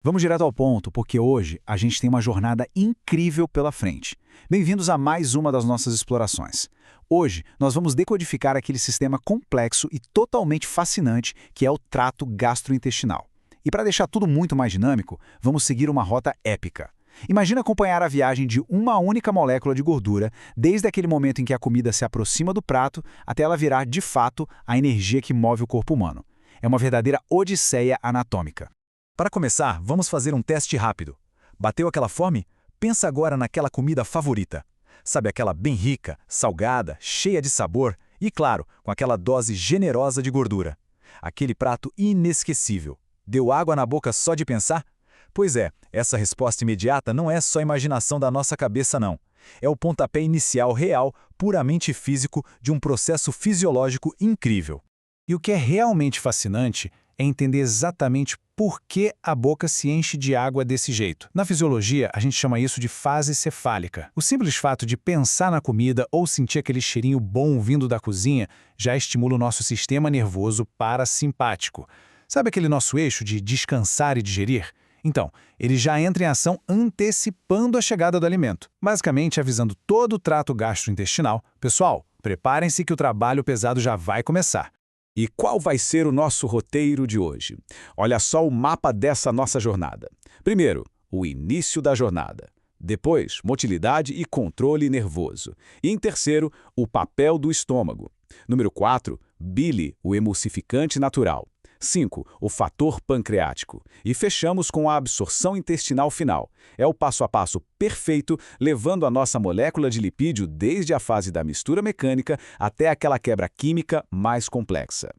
Vamos direto ao ponto, porque hoje a gente tem uma jornada incrível pela frente. Bem-vindos a mais uma das nossas explorações. Hoje nós vamos decodificar aquele sistema complexo e totalmente fascinante que é o trato gastrointestinal. E para deixar tudo muito mais dinâmico, vamos seguir uma rota épica. Imagina acompanhar a viagem de uma única molécula de gordura, desde aquele momento em que a comida se aproxima do prato até ela virar, de fato, a energia que move o corpo humano. É uma verdadeira odisseia anatômica. Para começar, vamos fazer um teste rápido. Bateu aquela fome? Pensa agora naquela comida favorita. Sabe aquela bem rica, salgada, cheia de sabor e, claro, com aquela dose generosa de gordura. Aquele prato inesquecível. Deu água na boca só de pensar? Pois é, essa resposta imediata não é só imaginação da nossa cabeça, não. É o pontapé inicial real, puramente físico, de um processo fisiológico incrível. E o que é realmente fascinante é entender exatamente por que a boca se enche de água desse jeito. Na fisiologia, a gente chama isso de fase cefálica. O simples fato de pensar na comida ou sentir aquele cheirinho bom vindo da cozinha já estimula o nosso sistema nervoso parasimpático. Sabe aquele nosso eixo de descansar e digerir? Então, ele já entra em ação antecipando a chegada do alimento, basicamente avisando todo o trato gastrointestinal. Pessoal, preparem-se que o trabalho pesado já vai começar. E qual vai ser o nosso roteiro de hoje? Olha só o mapa dessa nossa jornada. Primeiro, o início da jornada. Depois, motilidade e controle nervoso. E em terceiro, o papel do estômago. Número 4, bile, o emulsificante natural. 5, o fator pancreático. E fechamos com a absorção intestinal final. É o passo a passo perfeito, levando a nossa molécula de lipídio desde a fase da mistura mecânica até aquela quebra química mais complexa.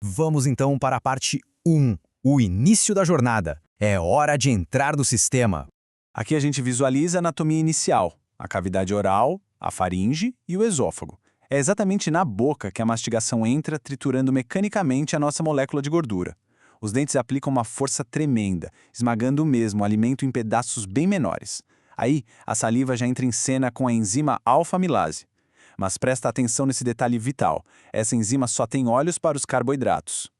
Vamos então para a parte 1, o início da jornada. É hora de entrar no sistema. Aqui a gente visualiza a anatomia inicial, a cavidade oral, a faringe e o esôfago. É exatamente na boca que a mastigação entra, triturando mecanicamente a nossa molécula de gordura. Os dentes aplicam uma força tremenda, esmagando mesmo o alimento em pedaços bem menores. Aí, a saliva já entra em cena com a enzima alfa-amilase. Mas presta atenção nesse detalhe vital. Essa enzima só tem olhos para os carboidratos.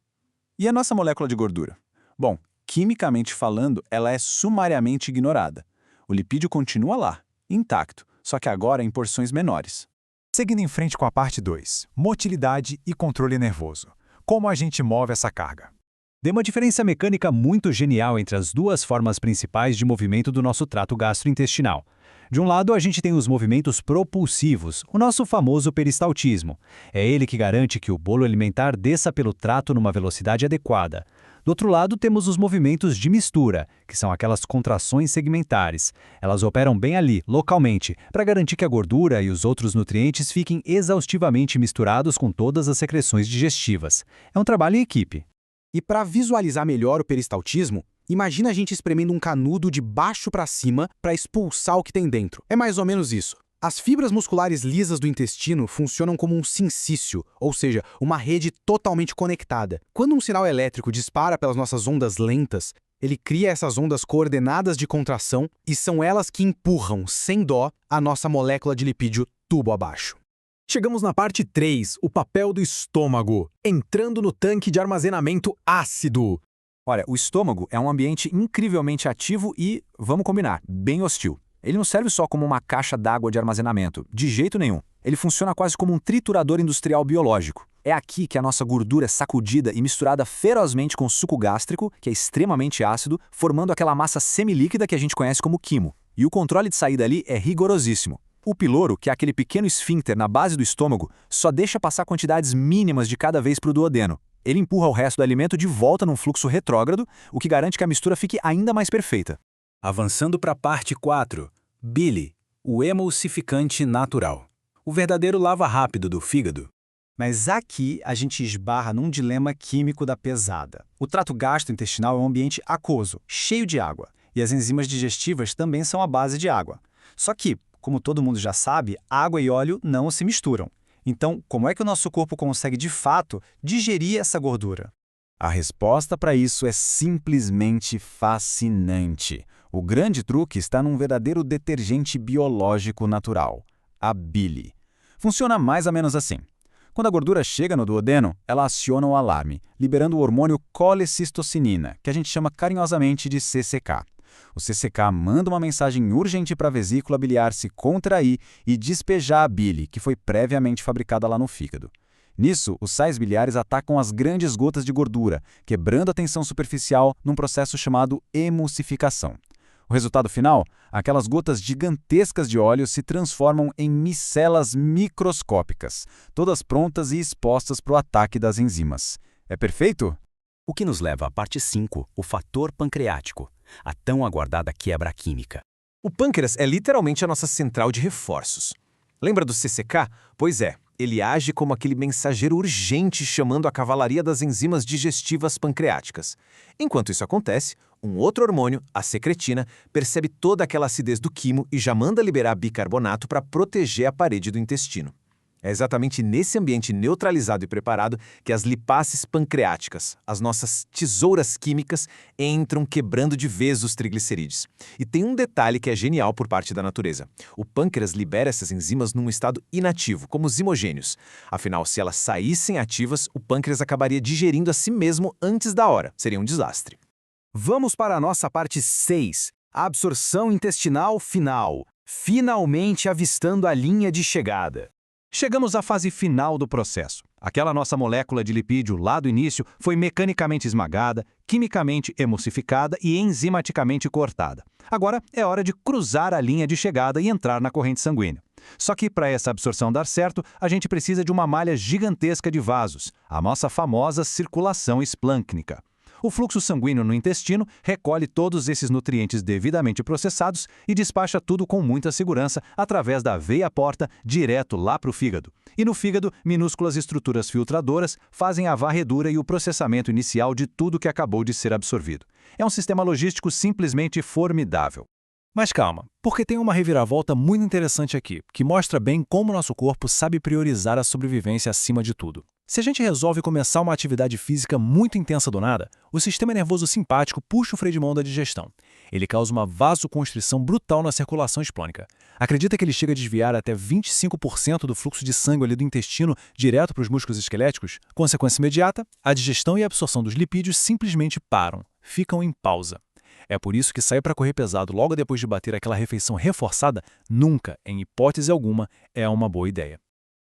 E a nossa molécula de gordura? Bom, quimicamente falando, ela é sumariamente ignorada. O lipídio continua lá, intacto, só que agora em porções menores. Seguindo em frente com a parte 2, motilidade e controle nervoso. Como a gente move essa carga? Tem uma diferença mecânica muito genial entre as duas formas principais de movimento do nosso trato gastrointestinal. De um lado, a gente tem os movimentos propulsivos, o nosso famoso peristaltismo. É ele que garante que o bolo alimentar desça pelo trato numa velocidade adequada. Do outro lado, temos os movimentos de mistura, que são aquelas contrações segmentares. Elas operam bem ali, localmente, para garantir que a gordura e os outros nutrientes fiquem exaustivamente misturados com todas as secreções digestivas. É um trabalho em equipe. E para visualizar melhor o peristaltismo, imagina a gente espremendo um canudo de baixo para cima para expulsar o que tem dentro. É mais ou menos isso. As fibras musculares lisas do intestino funcionam como um sincício, ou seja, uma rede totalmente conectada. Quando um sinal elétrico dispara pelas nossas ondas lentas, ele cria essas ondas coordenadas de contração e são elas que empurram, sem dó, a nossa molécula de lipídio tubo abaixo. Chegamos na parte 3, o papel do estômago, entrando no tanque de armazenamento ácido. Olha, o estômago é um ambiente incrivelmente ativo e, vamos combinar, bem hostil. Ele não serve só como uma caixa d'água de armazenamento, de jeito nenhum. Ele funciona quase como um triturador industrial biológico. É aqui que a nossa gordura é sacudida e misturada ferozmente com suco gástrico, que é extremamente ácido, formando aquela massa semilíquida que a gente conhece como quimo. E o controle de saída ali é rigorosíssimo. O piloro, que é aquele pequeno esfíncter na base do estômago, só deixa passar quantidades mínimas de cada vez para o duodeno. Ele empurra o resto do alimento de volta num fluxo retrógrado, o que garante que a mistura fique ainda mais perfeita. Avançando para a parte 4, bile, o emulsificante natural. O verdadeiro lava rápido do fígado. Mas aqui a gente esbarra num dilema químico da pesada. O trato gastrointestinal é um ambiente aquoso, cheio de água, e as enzimas digestivas também são a base de água. Só que, como todo mundo já sabe, água e óleo não se misturam. Então, como é que o nosso corpo consegue, de fato, digerir essa gordura? A resposta para isso é simplesmente fascinante. O grande truque está num verdadeiro detergente biológico natural, a bile. Funciona mais ou menos assim. Quando a gordura chega no duodeno, ela aciona o alarme, liberando o hormônio colecistocinina, que a gente chama carinhosamente de CCK. O CCK manda uma mensagem urgente para a vesícula biliar se contrair e despejar a bile, que foi previamente fabricada lá no fígado. Nisso, os sais biliares atacam as grandes gotas de gordura, quebrando a tensão superficial num processo chamado emulsificação. O resultado final? Aquelas gotas gigantescas de óleo se transformam em micelas microscópicas, todas prontas e expostas para o ataque das enzimas. É perfeito? O que nos leva à parte 5, o fator pancreático, a tão aguardada quebra química. O pâncreas é literalmente a nossa central de reforços. Lembra do CCK? Pois é, ele age como aquele mensageiro urgente chamando a cavalaria das enzimas digestivas pancreáticas. Enquanto isso acontece, um outro hormônio, a secretina, percebe toda aquela acidez do quimo e já manda liberar bicarbonato para proteger a parede do intestino. É exatamente nesse ambiente neutralizado e preparado que as lipases pancreáticas, as nossas tesouras químicas, entram quebrando de vez os triglicerídeos. E tem um detalhe que é genial por parte da natureza. O pâncreas libera essas enzimas num estado inativo, como os zimogênios. Afinal, se elas saíssem ativas, o pâncreas acabaria digerindo a si mesmo antes da hora. Seria um desastre. Vamos para a nossa parte 6, a absorção intestinal final, finalmente avistando a linha de chegada. Chegamos à fase final do processo. Aquela nossa molécula de lipídio lá do início foi mecanicamente esmagada, quimicamente emulsificada e enzimaticamente cortada. Agora é hora de cruzar a linha de chegada e entrar na corrente sanguínea. Só que para essa absorção dar certo, a gente precisa de uma malha gigantesca de vasos, a nossa famosa circulação esplâncnica. O fluxo sanguíneo no intestino recolhe todos esses nutrientes devidamente processados e despacha tudo com muita segurança através da veia porta direto lá para o fígado. E no fígado, minúsculas estruturas filtradoras fazem a varredura e o processamento inicial de tudo que acabou de ser absorvido. É um sistema logístico simplesmente formidável. Mas calma, porque tem uma reviravolta muito interessante aqui, que mostra bem como nosso corpo sabe priorizar a sobrevivência acima de tudo. Se a gente resolve começar uma atividade física muito intensa do nada, o sistema nervoso simpático puxa o freio de mão da digestão. Ele causa uma vasoconstrição brutal na circulação esplâncnica. Acredita que ele chega a desviar até 25% do fluxo de sangue ali do intestino direto para os músculos esqueléticos? Consequência imediata, a digestão e a absorção dos lipídios simplesmente param, ficam em pausa. É por isso que sair para correr pesado logo depois de bater aquela refeição reforçada nunca, em hipótese alguma, é uma boa ideia.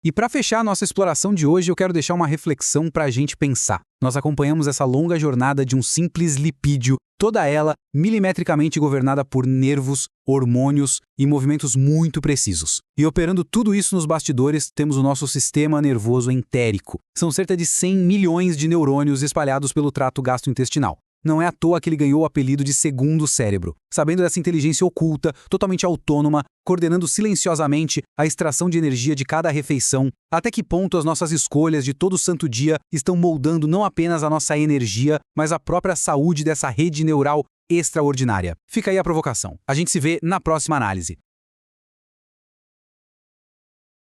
E para fechar a nossa exploração de hoje, eu quero deixar uma reflexão para a gente pensar. Nós acompanhamos essa longa jornada de um simples lipídio, toda ela milimetricamente governada por nervos, hormônios e movimentos muito precisos. E operando tudo isso nos bastidores, temos o nosso sistema nervoso entérico. São cerca de 100 milhões de neurônios espalhados pelo trato gastrointestinal. Não é à toa que ele ganhou o apelido de segundo cérebro. Sabendo dessa inteligência oculta, totalmente autônoma, coordenando silenciosamente a extração de energia de cada refeição, até que ponto as nossas escolhas de todo santo dia estão moldando não apenas a nossa energia, mas a própria saúde dessa rede neural extraordinária. Fica aí a provocação. A gente se vê na próxima análise.